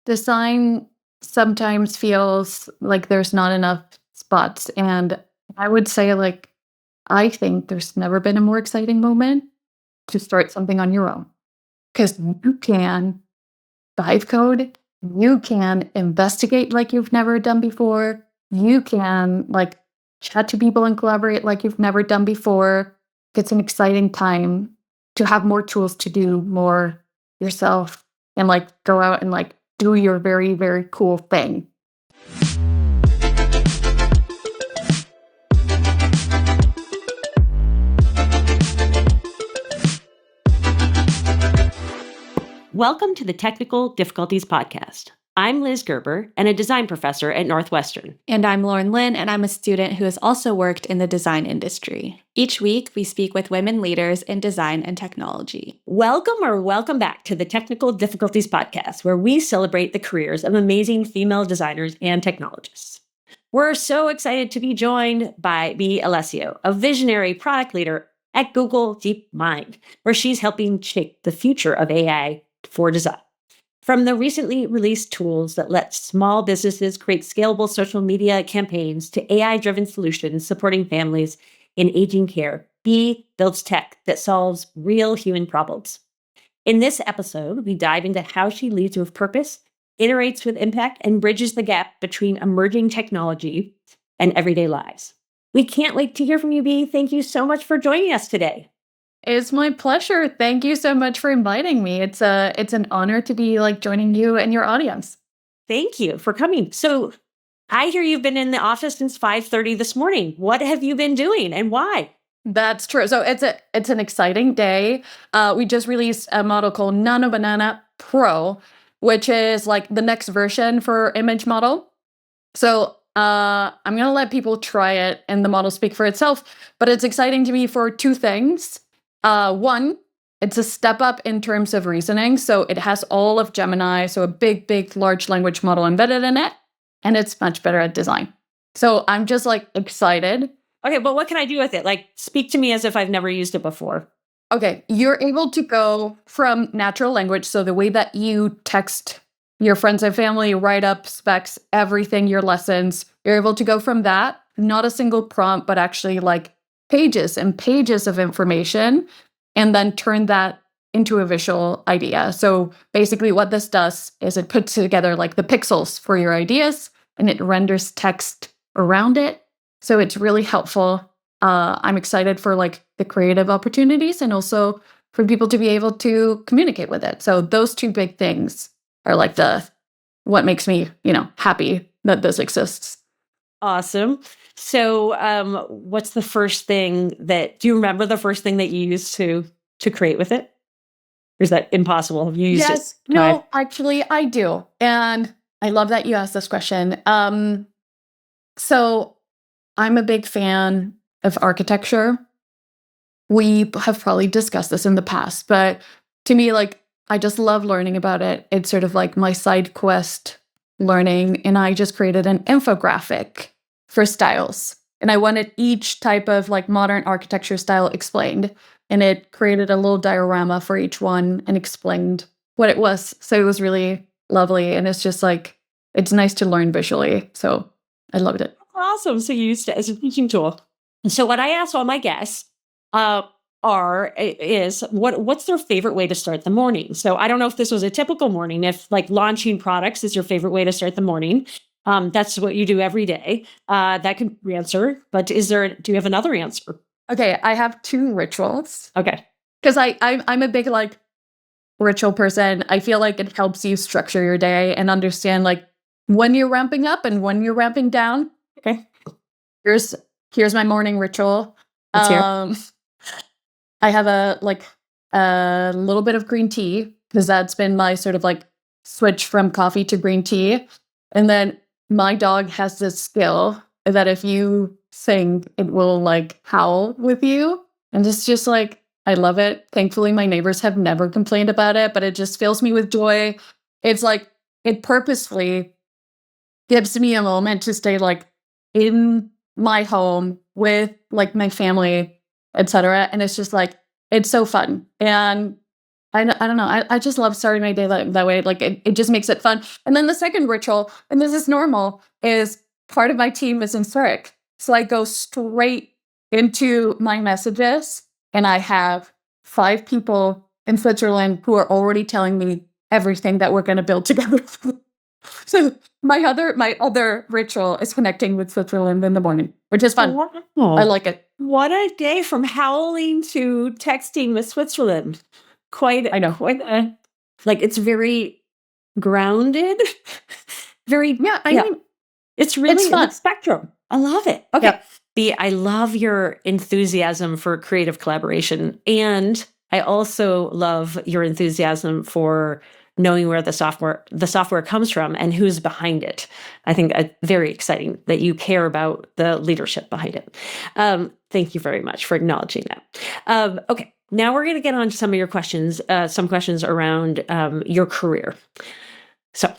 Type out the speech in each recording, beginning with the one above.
design sometimes feels like there's not enough spots. And I would say, like, I think there's never been a more exciting moment to start something on your own because you can vibe code, you can investigate like you've never done before, you can like chat to people and collaborate like you've never done before. It's an exciting time to have more tools to do more yourself and like go out and like do your very, very cool thing. Welcome to the Technical Difficulties Podcast. I'm Liz Gerber and a design professor at Northwestern. And I'm Lauren Lynn, and I'm a student who has also worked in the design industry. Each week, we speak with women leaders in design and technology. Welcome back to the Technical Difficulties Podcast, where we celebrate the careers of amazing female designers and technologists. We're so excited to be joined by Bea Alessio, a visionary product leader at Google DeepMind, where she's helping shape the future of AI for design. From the recently released tools that let small businesses create scalable social media campaigns to AI-driven solutions supporting families in aging care, Bea builds tech that solves real human problems. In this episode, we dive into how she leads with purpose, iterates with impact, and bridges the gap between emerging technology and everyday lives. We can't wait to hear from you, Bea. Thank you so much for joining us today. It's my pleasure. Thank you so much for inviting me. It's an honor to be like joining you and your audience. Thank you for coming. So I hear you've been in the office since 5:30 this morning. What have you been doing and why? That's true. So it's an exciting day. We just released a model called Nano Banana Pro, which is like the next version for image model. So I'm gonna let people try it and the model speak for itself. But it's exciting to me for two things. One, it's a step up in terms of reasoning. So it has all of Gemini, so a big, large language model embedded in it, and it's much better at design. So I'm just like excited. Okay, but what can I do with it? Like, speak to me as if I've never used it before. Okay, you're able to go from natural language, so the way that you text your friends and family, write up specs, everything, your lessons, you're able to go from that, not a single prompt, but actually like pages and pages of information, and then turn that into a visual idea. So basically what this does is it puts together like the pixels for your ideas and it renders text around it. So it's really helpful. I'm excited for like the creative opportunities and also for people to be able to communicate with it. So those two big things are like what makes me, happy that this exists. Awesome. So what's the first thing do you remember the first thing that you used to create with it? Or is that impossible? Have you used Yes. it? No, actually I do. And I love that you asked this question. So I'm a big fan of architecture. We have probably discussed this in the past, but to me, like, I just love learning about it. It's sort of like my side quest learning. And I just created an infographic for styles. And I wanted each type of like modern architecture style explained. And it created a little diorama for each one and explained what it was. So it was really lovely. And it's just like, it's nice to learn visually. So I loved it. Awesome. So you used it as a teaching tool. So what I ask all my guests is what's their favorite way to start the morning? So I don't know if this was a typical morning, if like launching products is your favorite way to start the morning. That's what you do every day. That could answer, but do you have another answer? Okay, I have two rituals. Okay. Because I'm a big like ritual person. I feel like it helps you structure your day and understand like when you're ramping up and when you're ramping down. Okay. Here's my morning ritual. Let's hear. I have a little bit of green tea because that's been my sort of like switch from coffee to green tea. And then my dog has this skill that if you sing, it will like howl with you. And it's just like, I love it. Thankfully, my neighbors have never complained about it, but it just fills me with joy. It's like, it purposefully gives me a moment to stay like in my home with like my family, etc. And it's just like, it's so fun. And I don't know. I just love starting my day that way. Like it just makes it fun. And then the second ritual, and this is normal, is part of my team is in Zurich. So I go straight into my messages and I have 5 people in Switzerland who are already telling me everything that we're going to build together. So my other ritual is connecting with Switzerland in the morning, which is fun. I Wow. like it. What a day from howling to texting with Switzerland. I know. Quite a, like, it's very grounded. Very, Yeah, I yeah. mean, It's really it's in fun. the spectrum. I love it. Okay. Yep. B, I love your enthusiasm for creative collaboration. And I also love your enthusiasm for knowing where the software comes from and who's behind it. I think very exciting that you care about the leadership behind it. Thank you very much for acknowledging that. Okay, now we're going to get on to some of your questions, some questions around your career. So,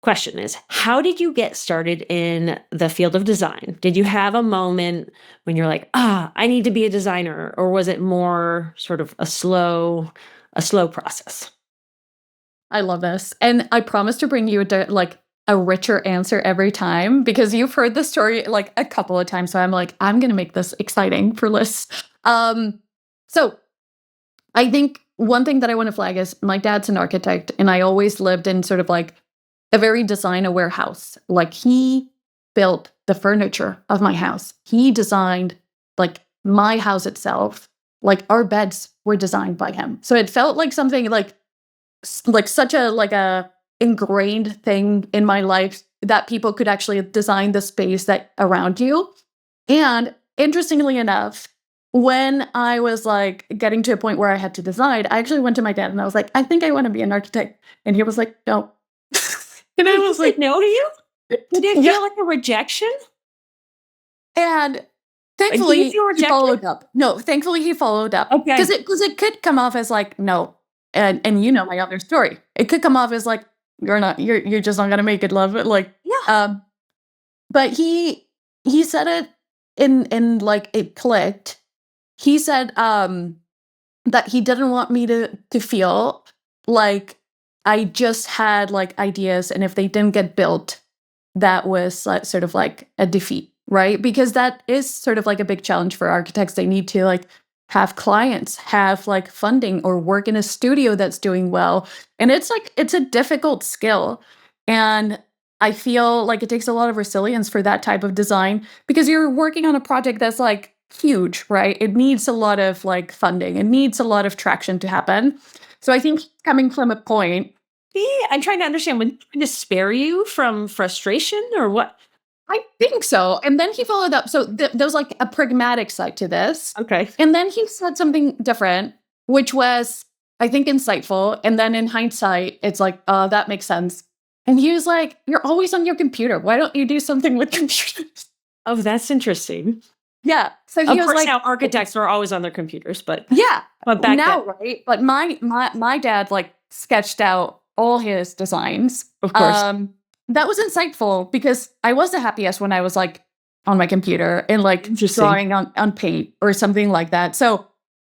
question is, how did you get started in the field of design? Did you have a moment when you're like, I need to be a designer, or was it more sort of a slow process? I love this. And I promise to bring you a richer answer every time because you've heard the story like a couple of times. So I'm like, I'm going to make this exciting for Liz. So I think one thing that I want to flag is my dad's an architect and I always lived in sort of like a very design-aware house. Like he built the furniture of my house. He designed like my house itself. Like our beds were designed by him. So it felt like something like such a ingrained thing in my life that people could actually design the space that around you. And interestingly enough, when I was like getting to a point where I had to decide, I actually went to my dad and I was like, I think I want to be an architect. And he was like, no. And I was like, no to you? Did it Yeah. feel like a rejection? And thankfully you feel he rejected? followed up. No, thankfully he followed up. Okay. Because it could come off as like, no. And you know my other story. It could come off as like, you're just not gonna make it, love it. Like, Yeah. But he said it in like it clicked. He said that he didn't want me to feel like I just had like ideas and if they didn't get built, that was like, sort of like a defeat, right? Because that is sort of like a big challenge for architects. They need to like have clients, have like funding or work in a studio that's doing well. And it's a difficult skill. And I feel like it takes a lot of resilience for that type of design because you're working on a project that's like huge, right? It needs a lot of like funding. It needs a lot of traction to happen. So I think coming from a point. Yeah, I'm trying to understand, would to spare you from frustration or what? I think so. And then he followed up. So there was like a pragmatic side to this. Okay. And then he said something different, which was, I think, insightful. And then in hindsight, it's like, that makes sense. And he was like, you're always on your computer. Why don't you do something with computers? Oh, that's interesting. Yeah. So he Of was course, like, now architects are always on their computers, but yeah. but back Now, then, right? But my dad like sketched out all his designs. of course. That was insightful because I was the happiest when I was like on my computer and like Interesting. drawing on paint or something like that. So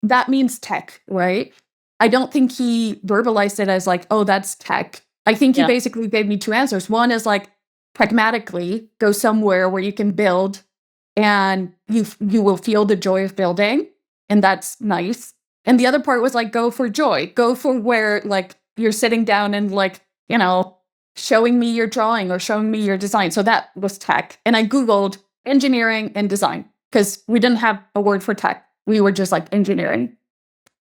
that means tech, right? I don't think he verbalized it as like, oh, that's tech. I think he Yeah. basically gave me 2 answers. One is like pragmatically go somewhere where you can build and you will feel the joy of building. And that's nice. And the other part was like, go for joy, go for where like you're sitting down and like, you know, showing me your drawing or showing me your design. So that was tech. And I Googled engineering and design because we didn't have a word for tech. We were just like engineering.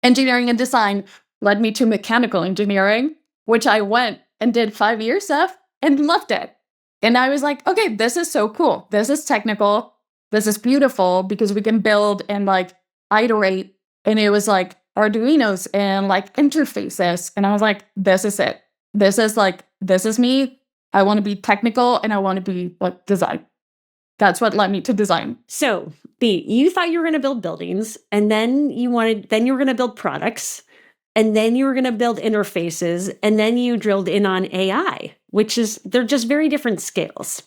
Engineering and design led me to mechanical engineering, which I went and did 5 years of and loved it. And I was like, okay, this is so cool. This is technical. This is beautiful because we can build and like iterate. And it was like Arduinos and like interfaces. And I was like, this is it. This is me. I want to be technical and I want to be like design. That's what led me to design. So, B, you thought you were going to build buildings, and then you were going to build products, and then you were going to build interfaces, and then you drilled in on AI, they're just very different scales.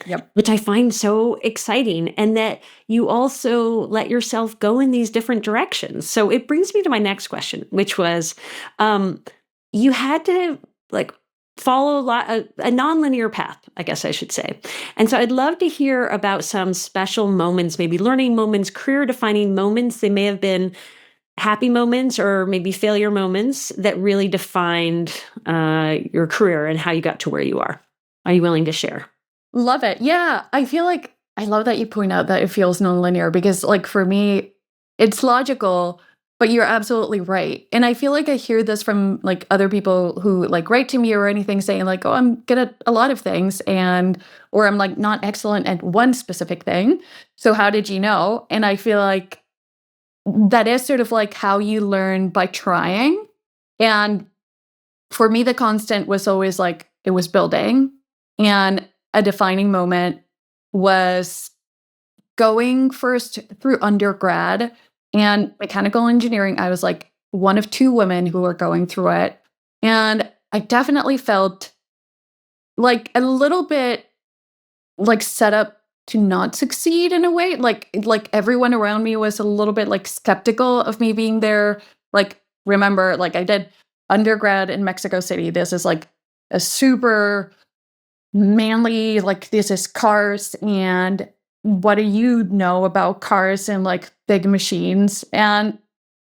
Yep. which I find so exciting. And that you also let yourself go in these different directions. So it brings me to my next question, which was you had to like follow a nonlinear path, I guess I should say. And so I'd love to hear about some special moments, maybe learning moments, career defining moments. They may have been happy moments or maybe failure moments that really defined your career and how you got to where you are. Are you willing to share? Love it. Yeah. I feel like I love that you point out that it feels nonlinear because, like, for me, it's logical, but you're absolutely right. And I feel like I hear this from like other people who like write to me or anything saying, like, oh, I'm good at a lot of things or I'm like not excellent at one specific thing. So how did you know? And I feel like that is sort of like how you learn by trying. And for me, the constant was always like it was building. And a defining moment was going first through undergrad and mechanical engineering. I was like one of two women who were going through it. And I definitely felt like a little bit like set up to not succeed in a way. Like everyone around me was a little bit like skeptical of me being there. Like, remember, like I did undergrad in Mexico City. This is like a super manly, like this is cars, and what do you know about cars and like big machines? And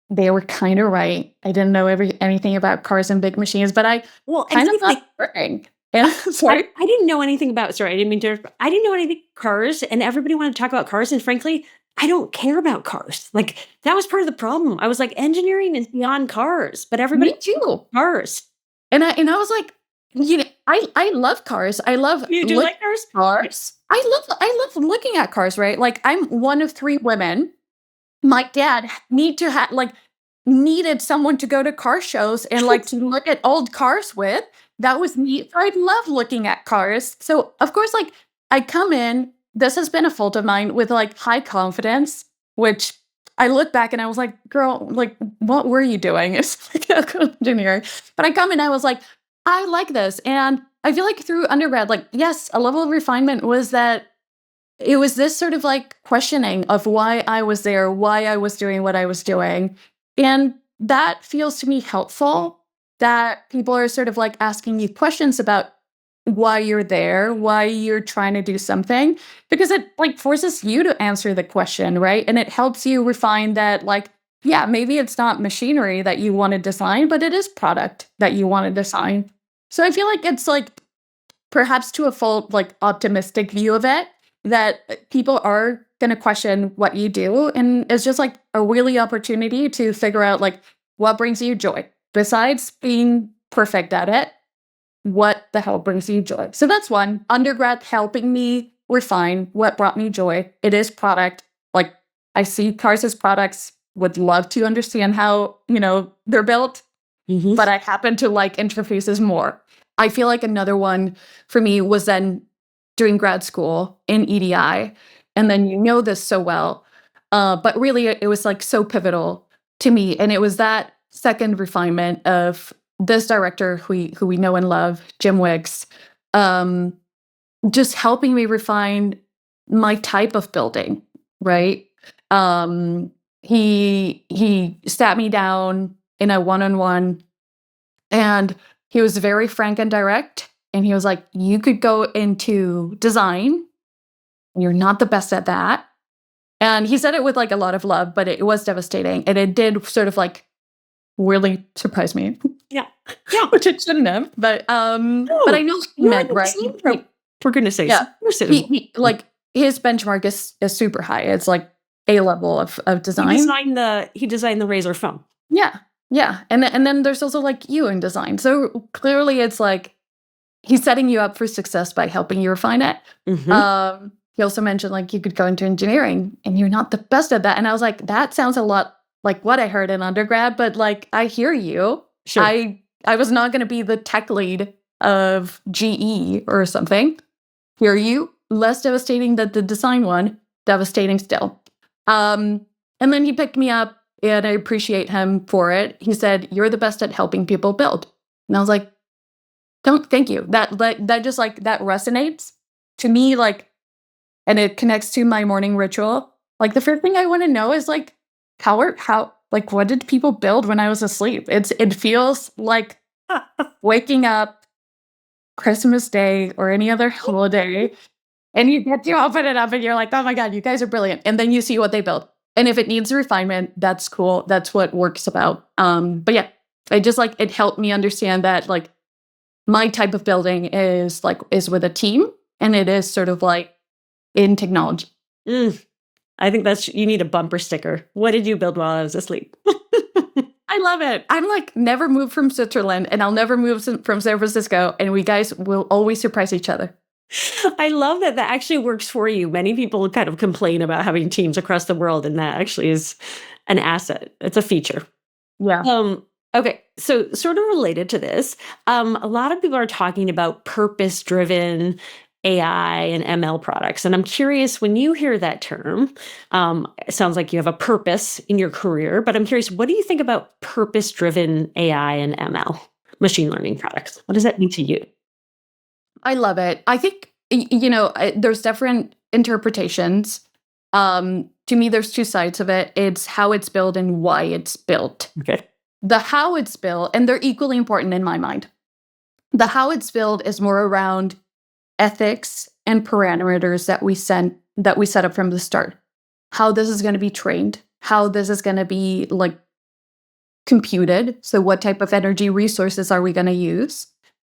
they were kind of right. I didn't know anything about cars and big machines, but I Well, and kind of here's got working. And sorry. I didn't know anything about, sorry, I didn't mean to, I didn't know anything about cars, and everybody wanted to talk about cars. And frankly, I don't care about cars. Like, that was part of the problem. I was like, engineering is beyond cars, but everybody Me too. cars. And I was like, I love cars. I love You do looking like cars? at cars. I love looking at cars, right? Like I'm one of three women. My dad needed someone to go to car shows and like to look at old cars with. That was me. So I love looking at cars. So of course, like I come in, this has been a fault of mine with like high confidence, which I look back and I was like, girl, like what were you doing? It's like a engineer. But I come in, I was like, I like this. And I feel like through undergrad, like, yes, a level of refinement was that it was this sort of like questioning of why I was there, why I was doing what I was doing. And that feels to me helpful that people are sort of like asking you questions about why you're there, why you're trying to do something, because it like forces you to answer the question, right? And it helps you refine that, like, yeah, maybe it's not machinery that you want to design, but it is product that you want to design. So I feel like it's like perhaps to a full, like optimistic view of it, that people are going to question what you do. And it's just like a really opportunity to figure out like what brings you joy besides being perfect at it. What the hell brings you joy? So that's one. Undergrad helping me refine what brought me joy. It is product. Like I see cars as products, would love to understand how, they're built, but I happen to like interfaces more. I feel like another one for me was then doing grad school in EDI. And then this so well. But really, it was like so pivotal to me. And it was that second refinement of this director who we know and love, Jim Wicks, just helping me refine my type of building, right? He sat me down in a one-on-one, and he was very frank and direct. And he was like, you could go into design. You're not the best at that. And he said it with like a lot of love, but it was devastating. And it did sort of like really surprise me. Yeah. Yeah. Which it shouldn't have. But I know he meant, right? For goodness sakes. Yeah. Like his benchmark is super high. It's like a level of design. He designed the Razor phone. Yeah. Yeah. And then there's also like you in design. So clearly it's like he's setting you up for success by helping you refine it. Mm-hmm. He also mentioned like you could go into engineering and you're not the best at that. And I was like, that sounds a lot like what I heard in undergrad, but like I hear you. Sure. I was not going to be the tech lead of GE or something. Hear you. Less devastating than the design one. Devastating still. And then he picked me up, and I appreciate him for it. He said, "You're the best at helping people build." And I was like, thank you. That just like that resonates. to me, like, and it connects to my morning ritual. Like the first thing I want to know is like like what did people build when I was asleep? It feels like waking up Christmas Day or any other holiday, and you get to open it up and you're like, oh my God, you guys are brilliant. And then you see what they built. And if it needs refinement, that's cool. That's what work's about. But yeah, I just like it helped me understand that like my type of building is with a team, and it is sort of like in technology. I think you need a bumper sticker. What did you build while I was asleep? I love it. I'm like never moved from Switzerland, and I'll never move from San Francisco, and we guys will always surprise each other. I love that actually works for you. Many people kind of complain about having teams across the world, and that actually is an asset. It's a feature. Yeah. Okay, so sort of related to this, a lot of people are talking about purpose-driven AI and ML products. And I'm curious, when you hear that term, it sounds like you have a purpose in your career, but I'm curious, what do you think about purpose-driven AI and ML, machine learning products? What does that mean to you? I love it. I think, there's different interpretations. To me, there's two sides of it. It's how it's built and why it's built. Okay. The how it's built, and they're equally important in my mind. The how it's built is more around ethics and parameters that we set up from the start. How this is going to be trained, how this is going to be like computed. So what type of energy resources are we going to use?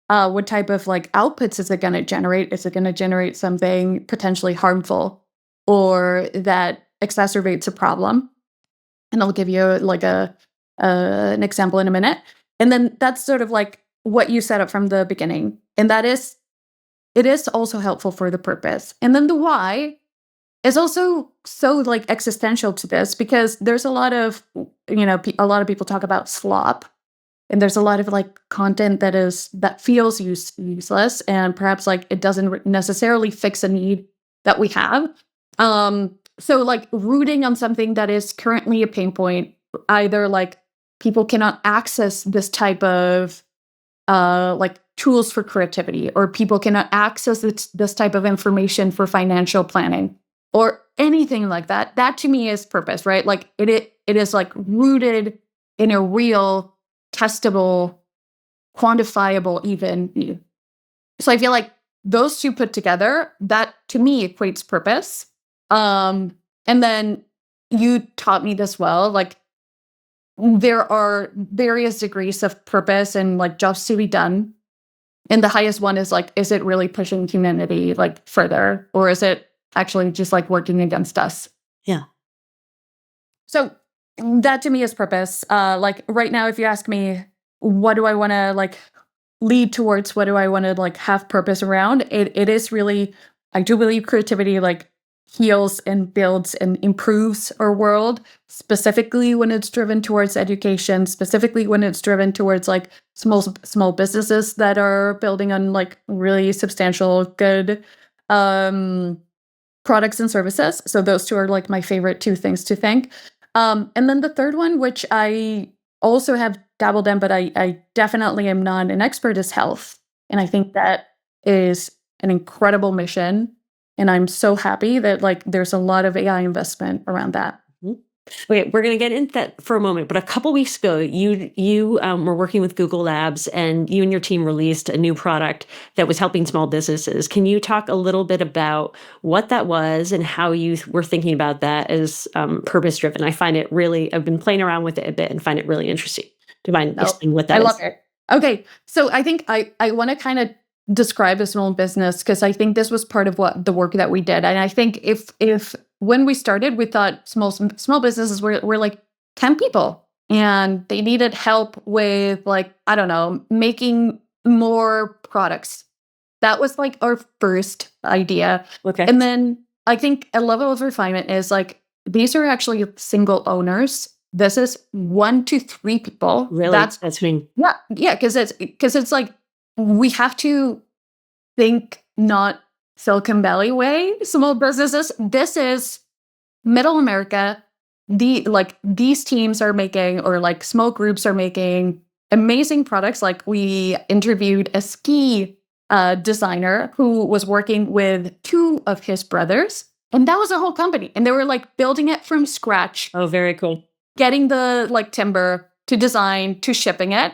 What type of like outputs is it going to generate? Is it going to generate something potentially harmful or that exacerbates a problem? And I'll give you like an example in a minute. And then that's sort of like what you set up from the beginning. And it is also helpful for the purpose. And then the why is also so like existential to this, because there's a lot of, a lot of people talk about slop, and there's a lot of like content that feels useless, and perhaps like it doesn't necessarily fix a need that we have. So like rooting on something that is currently a pain point, either like people cannot access this type of like tools for creativity, or people cannot access this type of information for financial planning, or anything like that. That to me is purpose, right? Like it is like rooted in a real, testable, quantifiable even need. So I feel like those two put together, that to me equates purpose. And then you taught me this well, like there are various degrees of purpose and like jobs to be done. And the highest one is like, is it really pushing humanity like further, or is it actually just like working against us? Yeah. So that to me is purpose. Like right now, if you ask me, what do I want to like lead towards? What do I want to like have purpose around? It is really, I do believe creativity like heals and builds and improves our world, specifically when it's driven towards education, specifically when it's driven towards like small businesses that are building on like really substantial, good products and services. So those two are like my favorite two things to think. And then the third one, which I also have dabbled in, but I definitely am not an expert, is health. And I think that is an incredible mission. And I'm so happy that like there's a lot of AI investment around that. Okay, we're going to get into that for a moment, but a couple weeks ago, you were working with Google Labs, and you and your team released a new product that was helping small businesses. Can you talk a little bit about what that was and how you were thinking about that as purpose-driven? I find it really, I've been playing around with it a bit and find it really interesting. Do you mind explaining what that is? I love it. Okay, so I think I want to kind of describe a small business, because I think this was part of what the work that we did. And I think if when we started, we thought small businesses were like 10 people, and they needed help with like, I don't know, making more products. That was like our first idea. Okay. And then I think a level of refinement is like, these are actually single owners. This is 1 to 3 people. Really? That's mean. Yeah, because it's like we have to think not Silicon Valley way small businesses. This is middle America. These teams are making, or like small groups are making amazing products. Like we interviewed a ski designer who was working with two of his brothers. And that was a whole company. And they were like building it from scratch, Oh, very cool. getting the like timber to design to shipping it.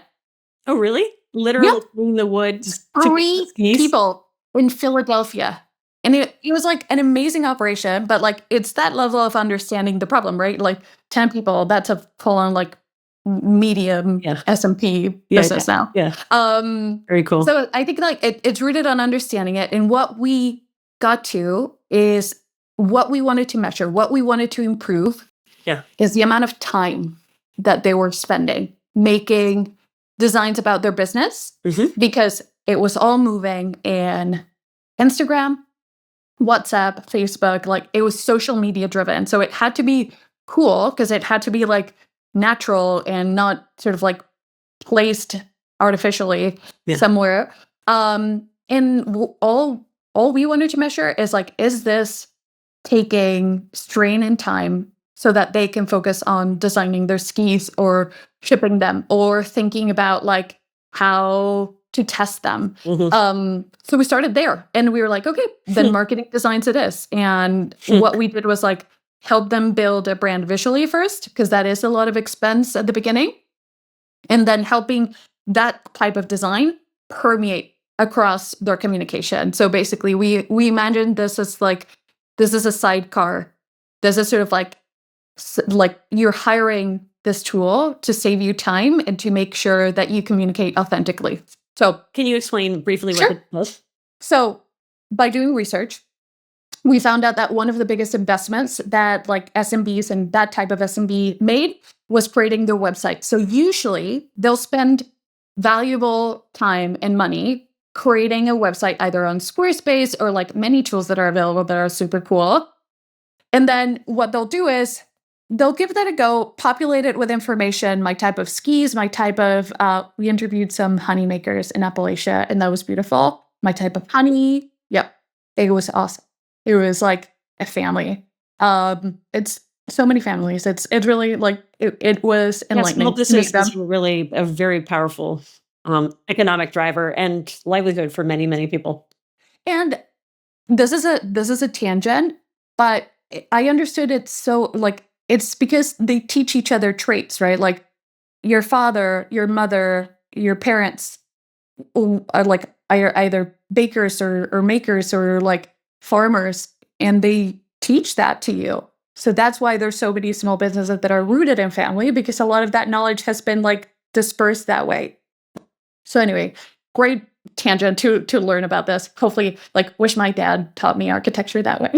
Oh, really? Literally in the woods. Three people in Philadelphia. And it was like an amazing operation, but like it's that level of understanding the problem, right? Like 10 people, that's a full on like medium S&P business now. Yeah. Very cool. So I think like it's rooted on understanding it. And what we got to is what we wanted to measure, what we wanted to improve is the amount of time that they were spending making designs about their business, because it was all moving in Instagram, WhatsApp, Facebook, like it was social media driven. So it had to be cool because it had to be like natural and not sort of like placed artificially somewhere. And all we wanted to measure is like, is this taking strain and time so that they can focus on designing their skis or shipping them or thinking about like how to test them. So we started there and we were like, okay, then marketing designs it is. And what we did was like help them build a brand visually first, because that is a lot of expense at the beginning. And then helping that type of design permeate across their communication. So basically we imagined this as like, this is a sidecar. This is sort of like you're hiring this tool to save you time and to make sure that you communicate authentically. So can you explain briefly what it was? So by doing research, we found out that one of the biggest investments that like SMBs and that type of SMB made was creating their website. So usually they'll spend valuable time and money creating a website either on Squarespace or like many tools that are available that are super cool. And then what they'll do is they'll give that a go, populate it with information, my type of skis, my type of, we interviewed some honey makers in Appalachia, and that was beautiful. My type of honey. Yep. It was awesome. It was like a family. It's so many families. It's really like, it was enlightening. Small business is really a very powerful economic driver and livelihood for many, many people. And this is a tangent, but I understood it so like, it's because they teach each other traits, right? Like your father, your mother, your parents are like either bakers or makers or like farmers, and they teach that to you. So that's why there's so many small businesses that are rooted in family, because a lot of that knowledge has been like dispersed that way. So anyway, great tangent to learn about this. Hopefully, like wish my dad taught me architecture that way.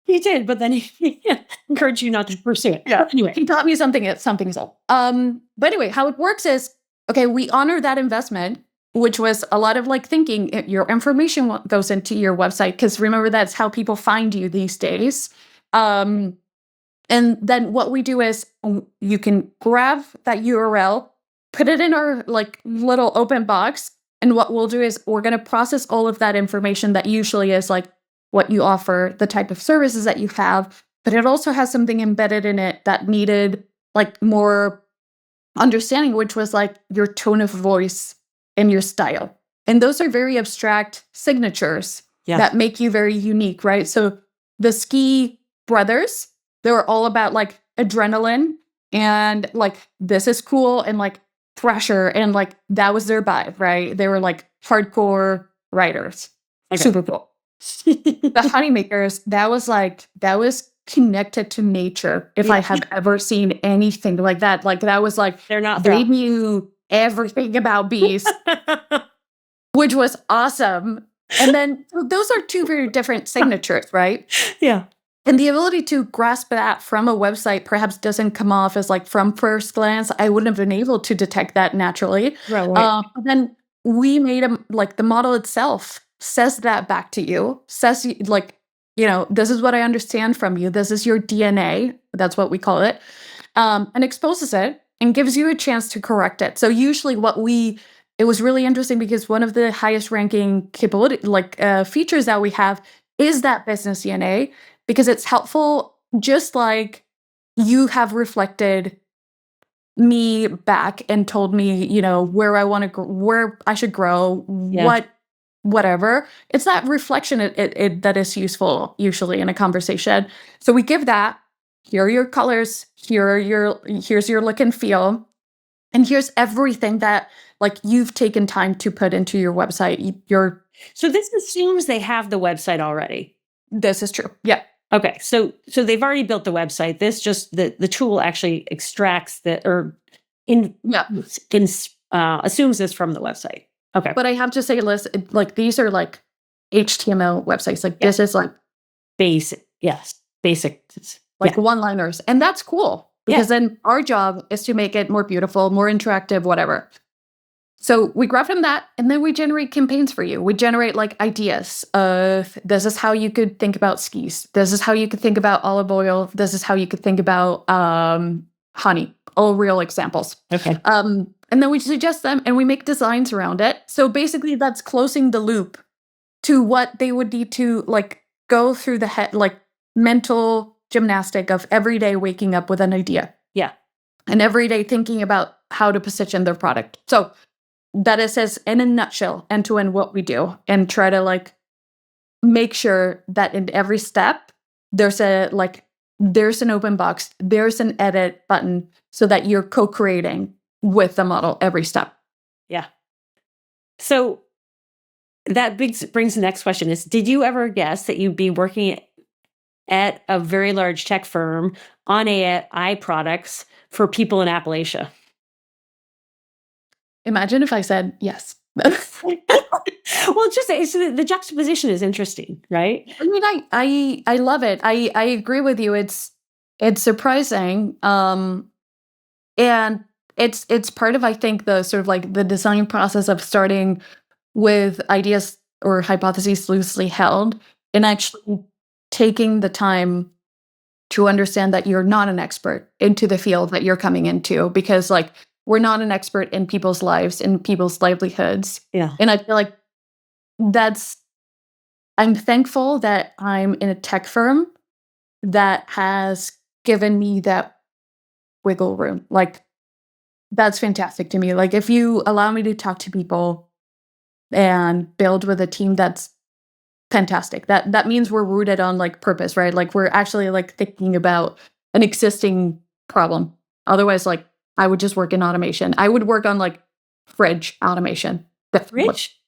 He did, but then he encouraged you not to pursue it. Yeah. Anyway, he taught me something's up. But anyway, how it works is, okay, we honor that investment, which was a lot of like thinking your information goes into your website, because remember, that's how people find you these days. And then what we do is you can grab that URL, put it in our like little open box. And what we'll do is we're going to process all of that information that usually is like what you offer, the type of services that you have, but it also has something embedded in it that needed like more understanding, which was like your tone of voice and your style. And those are very abstract signatures that make you very unique, right? So the Ski brothers, they were all about like adrenaline and like, this is cool, and like pressure, and like that was their vibe, right? They were like hardcore writers. Okay. Super cool. The honey makers, that was connected to nature. If I have ever seen anything like that was like, they knew everything about bees, which was awesome. And then those are two very different signatures, right? Yeah. And the ability to grasp that from a website perhaps doesn't come off as like from first glance. I wouldn't have been able to detect that naturally. Right. Then we made like the model itself says that back to you, says like, this is what I understand from you. This is your DNA. That's what we call it. And exposes it and gives you a chance to correct it. So usually it was really interesting because one of the highest ranking capability, features that we have is that business DNA, because it's helpful, just like you have reflected me back and told me, where I want to, where I should grow, whatever. It's that reflection that is useful usually in a conversation. So we give that. Here are your colors. Here's your look and feel, and here's everything that like you've taken time to put into your website. So this assumes they have the website already. This is true. Yeah. Okay, so they've already built the website. This just the tool actually extracts assumes this from the website. Okay, but I have to say, Liz, like these are like HTML websites. Like this is like basic, like one-liners, and that's cool because then our job is to make it more beautiful, more interactive, whatever. So we grab from that, and then we generate campaigns for you. We generate like ideas of this is how you could think about skis. This is how you could think about olive oil. This is how you could think about honey. All real examples. Okay. And then we suggest them, and we make designs around it. So basically, that's closing the loop to what they would need to like go through the head, like mental gymnastic of every day waking up with an idea. Yeah. And every day thinking about how to position their product. So that is says in a nutshell, end to end what we do, and try to like make sure that in every step there's an open box, there's an edit button so that you're co-creating with the model every step. Yeah. So that brings the next question is, did you ever guess that you'd be working at a very large tech firm on AI products for people in Appalachia? Imagine if I said yes. Well, just the juxtaposition is interesting, right? I mean, I love it. I agree with you. It's surprising, and it's part of, I think, the sort of like the design process of starting with ideas or hypotheses loosely held, and actually taking the time to understand that you're not an expert into the field that you're coming into, because like we're not an expert in people's lives, in people's livelihoods. Yeah. And I feel like I'm thankful that I'm in a tech firm that has given me that wiggle room. Like, that's fantastic to me. Like, if you allow me to talk to people and build with a team, that's fantastic. That means we're rooted on like purpose, right? Like we're actually like thinking about an existing problem. Otherwise, like I would just work in automation. I would work on like fridge automation. Fridge?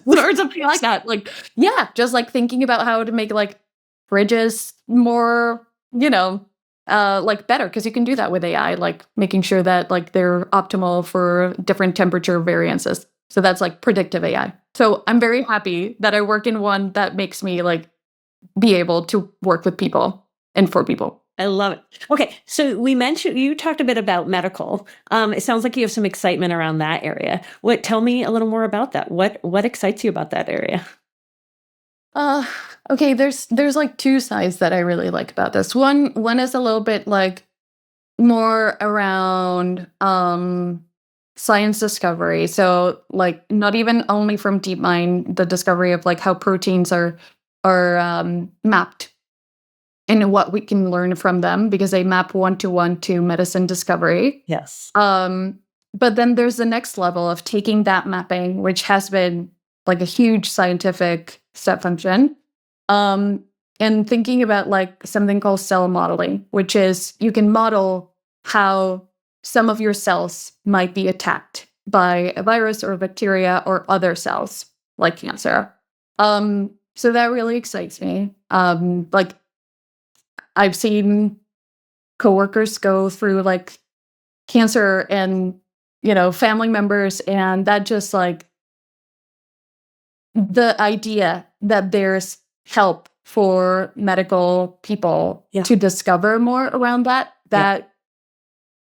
Or something like that. Like, yeah, just like thinking about how to make like fridges more, like better, because you can do that with AI, like making sure that like they're optimal for different temperature variances. So that's like predictive AI. So I'm very happy that I work in one that makes me like be able to work with people and for people. I love it. Okay, so you talked a bit about medical. It sounds like you have some excitement around that area. Tell me a little more about that. What excites you about that area? Okay, there's like two sides that I really like about this. One is a little bit like more around science discovery. So like not even only from DeepMind, the discovery of like how proteins are mapped and what we can learn from them, because they map one-to-one to medicine discovery. Yes. But then there's the next level of taking that mapping, which has been like a huge scientific step function, and thinking about like something called cell modeling, which is you can model how some of your cells might be attacked by a virus or a bacteria or other cells like cancer. So that really excites me. Like I've seen coworkers go through like cancer and, family members, and that just like the idea that there's help for medical people to discover more around that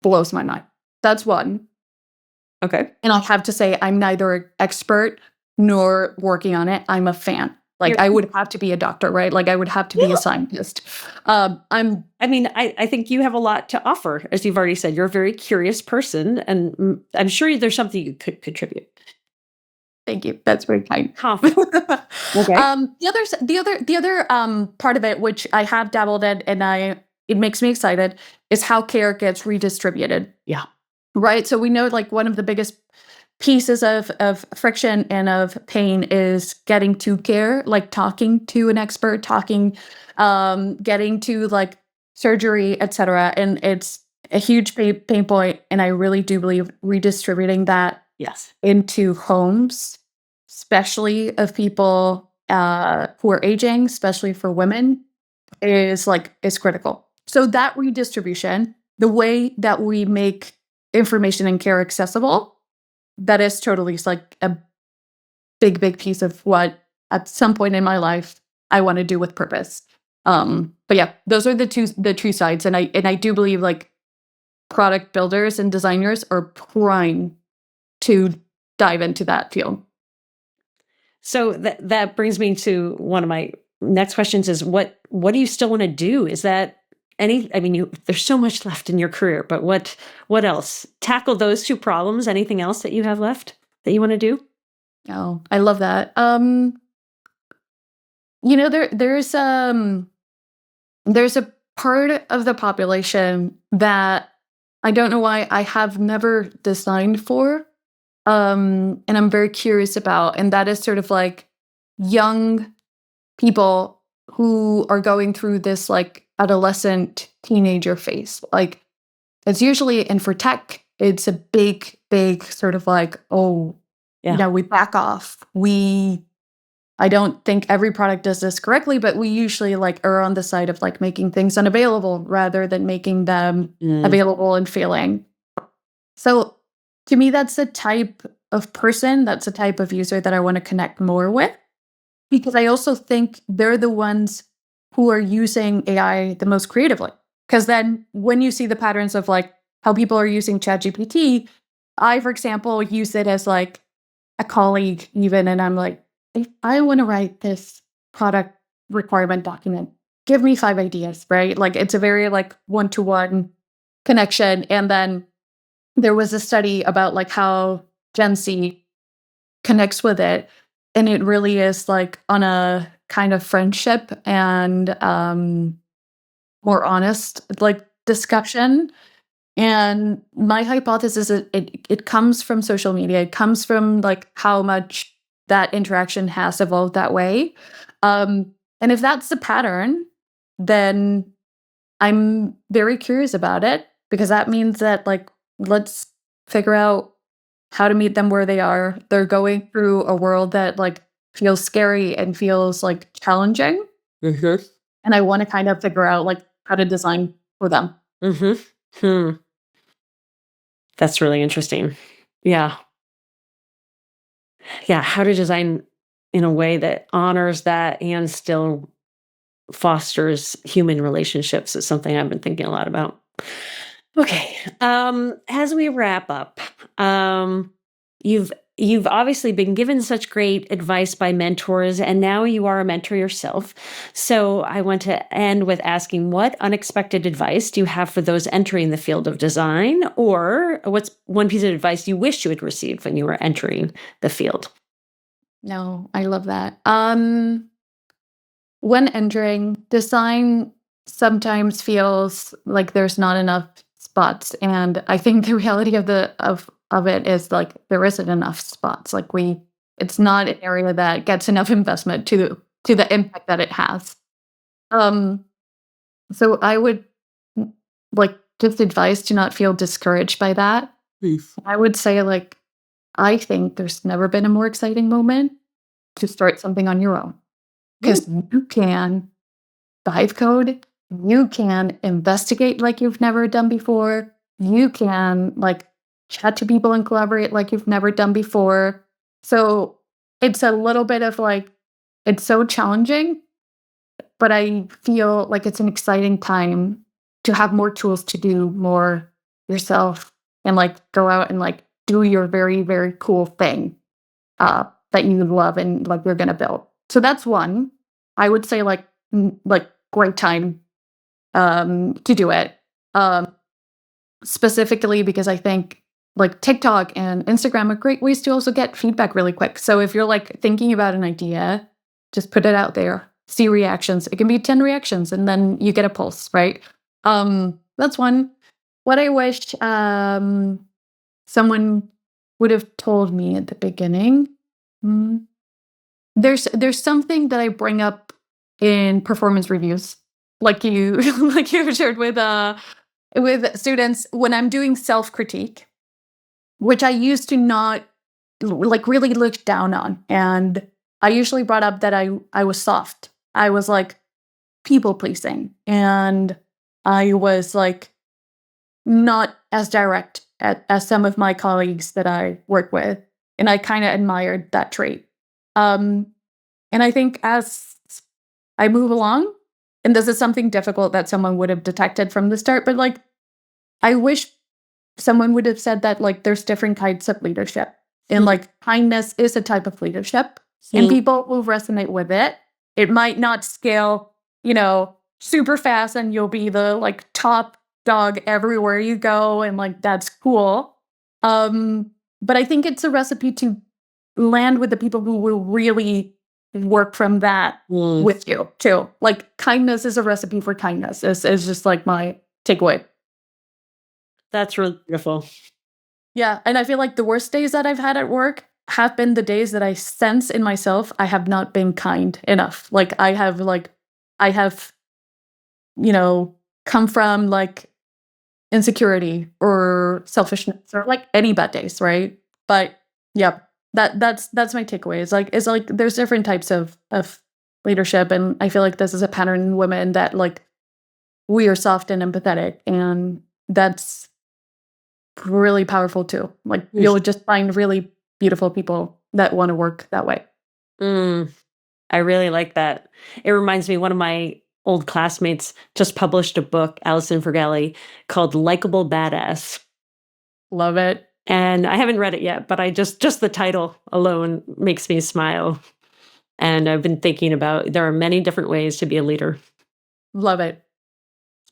blows my mind. That's one. Okay. And I have to say, I'm neither an expert nor working on it. I'm a fan. Like I would have to be a doctor, right? Like I would have to be a scientist. I think you have a lot to offer. As you've already said, you're a very curious person, and I'm sure there's something you could contribute. Thank you. That's very kind. Okay. The other part of it, which I have dabbled in, and it makes me excited, is how care gets redistributed. Yeah. right? So we know like one of the biggest pieces of friction and of pain is getting to care, like talking to an expert, getting to like surgery, etc. And it's a huge pain point. And I really do believe redistributing that Yes. into homes, especially of people who are aging, especially for women, is critical. So that redistribution, the way that we make information and care accessible, that is totally like a big piece of what at some point in my life I want to do with purpose. But yeah, those are the two sides, and I do believe like product builders and designers are prime to dive into that field. So that brings me to one of my next questions: is what do you still want to do? Is that I mean, there's so much left in your career, but what else? Tackle those two problems. Anything else that you have left that you want to do? Oh, I love that. There's a part of the population that I don't know why I have never designed for, and I'm very curious about, and that is sort of like young people who are going through this like adolescent teenager phase. Like it's usually, and for tech, it's a big sort of like, oh, Yeah. we back off. I don't think every product does this correctly, but we usually like are on the side of like making things unavailable rather than making them available and failing. So to me, that's a type of person, that's a type of user that I want to connect more with, because I also think they're the ones who are using AI the most creatively. Because then when you see the patterns of like how people are using ChatGPT, I, for example, use it as like a colleague even, and I'm like, if I want to write this product requirement document, give me 5 ideas, right? Like it's a very like one-to-one connection. And then there was a study about like how Gen Z connects with it. And it really is like on a kind of friendship and more honest like discussion. And my hypothesis is it comes from social media. It comes from like how much that interaction has evolved that way. And if that's the pattern, then I'm very curious about it, because that means that like let's figure out how to meet them where they are. They're going through a world that like feels scary and feels like challenging. Mm-hmm. And I want to kind of figure out like how to design for them. Mm-hmm. That's really interesting. Yeah. Yeah. How to design in a way that honors that and still fosters human relationships is something I've been thinking a lot about. Okay. As we wrap up, you've obviously been given such great advice by mentors, and now you are a mentor yourself. So I want to end with asking, what unexpected advice do you have for those entering the field of design, or what's one piece of advice you wish you had received when you were entering the field? No, I love that. When entering design, sometimes feels like there's not enough spots, and I think the reality of it is like there isn't enough spots. Like it's not an area that gets enough investment to the impact that it has. Um, so I would like just advise to not feel discouraged by that. Please. I would say like I think there's never been a more exciting moment to start something on your own, because you can vibe code, you can investigate like you've never done before, you can like chat to people and collaborate like you've never done before. So it's a little bit of like, it's so challenging, but I feel like it's an exciting time to have more tools to do more yourself and like go out and like do your very cool thing that you love and like you're gonna build. So that's one. I would say like like great time to do it. Specifically because I think like TikTok and Instagram are great ways to also get feedback really quick. So if you're like thinking about an idea, just put it out there, see reactions. It can be 10 reactions and then you get a pulse, right? That's one. What I wish someone would have told me at the beginning. There's something that I bring up in performance reviews, like you like you shared with students when I'm doing self-critique, which I used to not like really look down on. And I usually brought up that I was soft. I was like people pleasing, and I was like not as direct as some of my colleagues that I work with. And I kind of admired that trait. And I think as I move along, and this is something difficult that someone would have detected from the start, but like, I wish someone would have said that like there's different kinds of leadership. And like kindness is a type of leadership, and people will resonate with it. It might not scale, super fast, and you'll be the like top dog everywhere you go, and like that's cool. But I think it's a recipe to land with the people who will really work from that with you too. Like kindness is a recipe for kindness. Is just like my takeaway. That's really beautiful. Yeah, and I feel like the worst days that I've had at work have been the days that I sense in myself I have not been kind enough. Like I have come from like insecurity or selfishness or like any bad days, right? But yeah, that's my takeaway. It's like there's different types of leadership, and I feel like this is a pattern in women that like we are soft and empathetic, and that's really powerful too. Like you'll just find really beautiful people that want to work that way. I really like that. It reminds me, one of my old classmates just published a book, Allison Fergali, called Likeable Badass. Love it. And I haven't read it yet, but I just the title alone makes me smile. And I've been thinking about there are many different ways to be a leader. Love it.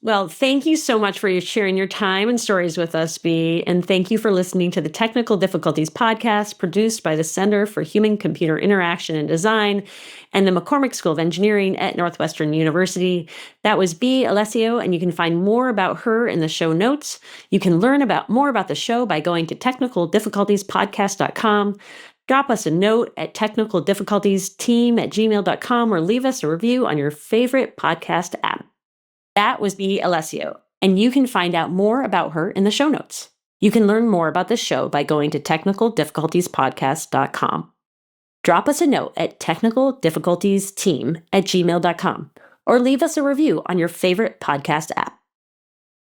Well, thank you so much for sharing your time and stories with us, Bea. And thank you for listening to the Technical Difficulties podcast produced by the Center for Human-Computer Interaction and Design and the McCormick School of Engineering at Northwestern University. That was Bea Alessio, and you can find more about her in the show notes. You can learn more about the show by going to technicaldifficultiespodcast.com. Drop us a note at technicaldifficultiesteam@gmail.com or leave us a review on your favorite podcast app. That was Bea Alessio, and you can find out more about her in the show notes. You can learn more about the show by going to technicaldifficultiespodcast.com. Drop us a note at technicaldifficultiesteam@gmail.com or leave us a review on your favorite podcast app.